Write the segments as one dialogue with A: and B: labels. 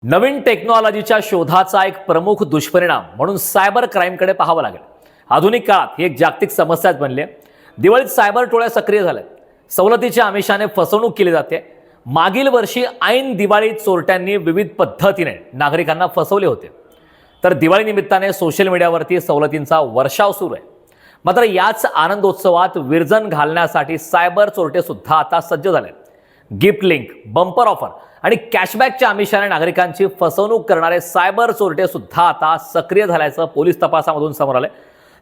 A: नवीन टेक्नॉलॉजीच्या शोधाचा एक प्रमुख दुष्परिणाम म्हणून सायबर क्राईमकडे पाहावं लागेल. आधुनिक काळात ही एक जागतिक समस्याच बनली आहे. दिवाळीत सायबर टोळ्या सक्रिय झाल्यात. सवलतीच्या आमिषाने फसवणूक केली जाते. मागील वर्षी ऐन दिवाळीत चोरट्यांनी विविध पद्धतीने नागरिकांना फसवले होते. तर दिवाळी निमित्ताने सोशल मीडियावरती सवलतींचा वर्षाव सुरू आहे. मात्र याच आनंदोत्सवात विरजण घालण्यासाठी सायबर चोरटे सुद्धा आता सज्ज झाले. गिफ्ट लिंक, बंपर ऑफर आणि कॅशबॅकच्या आमिषाने नागरिकांची फसवणूक करणारे सायबर चोरटे सुद्धा आता सक्रिय झाल्याचं पोलीस तपासामधून समोर आलंय.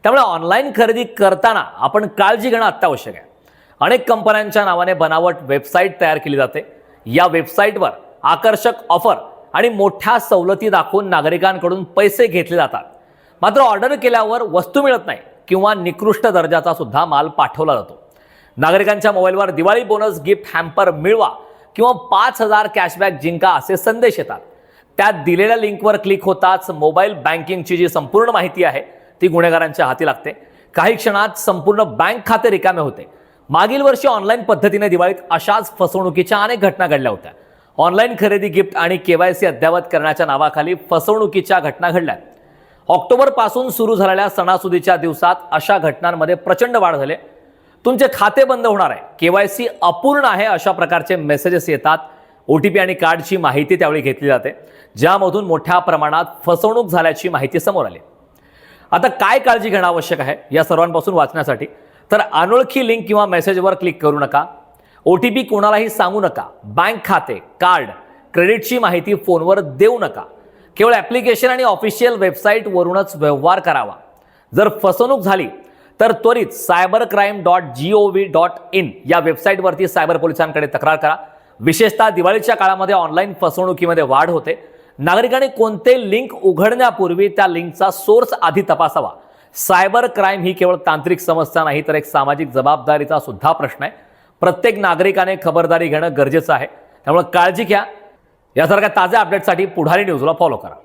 A: त्यामुळे ऑनलाईन खरेदी करताना आपण काळजी घेणं अत्यावश्यक आहे. अनेक कंपन्यांच्या नावाने बनावट वेबसाईट तयार केली जाते. या वेबसाईटवर आकर्षक ऑफर आणि मोठ्या सवलती दाखवून नागरिकांकडून पैसे घेतले जातात. मात्र ऑर्डर केल्यावर वस्तू मिळत नाही किंवा निकृष्ट दर्जाचा सुद्धा माल पाठवला जातो. नागरिकांच्या मोबाईलवर दिवाळी बोनस, गिफ्ट हॅम्पर मिळवा किंवा 5,000 कॅशबॅक जिंका असे संदेश येतात. त्यात दिलेल्या लिंकवर क्लिक होताच मोबाईल बँकिंगची जी संपूर्ण माहिती आहे ती गुन्हेगारांच्या हाती लागते. काही क्षणात संपूर्ण बँक खाते रिकामे होते. मागील वर्षी ऑनलाईन पद्धतीने दिवाळीत अशाच फसवणुकीच्या अनेक घटना घडल्या होत्या. ऑनलाईन खरेदी, गिफ्ट आणि KYC अद्ययावत करण्याच्या नावाखाली फसवणुकीच्या घटना घडल्या. ऑक्टोबर पासून सुरू झालेल्या सणासुदीच्या दिवसात अशा घटनांमध्ये प्रचंड वाढ झाली. तुमचे खाते बंद होणार आहे, KYC अपूर्ण आहे अशा प्रकारचे मेसेजेस येतात. OTP आणि कार्डची माहिती त्यावेळी घेतली जाते, ज्यामधून मोठ्या प्रमाणात फसवणूक झाल्याची माहिती समोर आली. आता काय काळजी घेणं आवश्यक आहे या सर्वांपासून वाचण्यासाठी? तर अनोळखी लिंक किंवा मेसेजवर क्लिक करू नका. OTP कोणालाही सांगू नका. बँक खाते, कार्ड, क्रेडिटची माहिती फोनवर देऊ नका. केवळ ॲप्लिकेशन आणि ऑफिशियल वेबसाईटवरूनच व्यवहार करावा. जर फसवणूक झाली तर त्वरित cybercrime.gov.in या वेबसाईटवरती सायबर पोलिसांकडे तक्रार करा. विशेषतः दिवाळीच्या काळामध्ये ऑनलाईन फसवणुकीमध्ये वाढ होते. नागरिकांनी कोणते लिंक उघडण्यापूर्वी त्या लिंकचा सोर्स आधी तपासावा. सायबर क्राईम ही केवळ तांत्रिक समस्या नाही, तर एक सामाजिक जबाबदारीचा सुद्धा प्रश्न आहे. प्रत्येक नागरिकाने खबरदारी घेणं गरजेचं आहे. त्यामुळे काळजी घ्या. यासारख्या ताज्या अपडेटसाठी पुढारी न्यूजला फॉलो करा.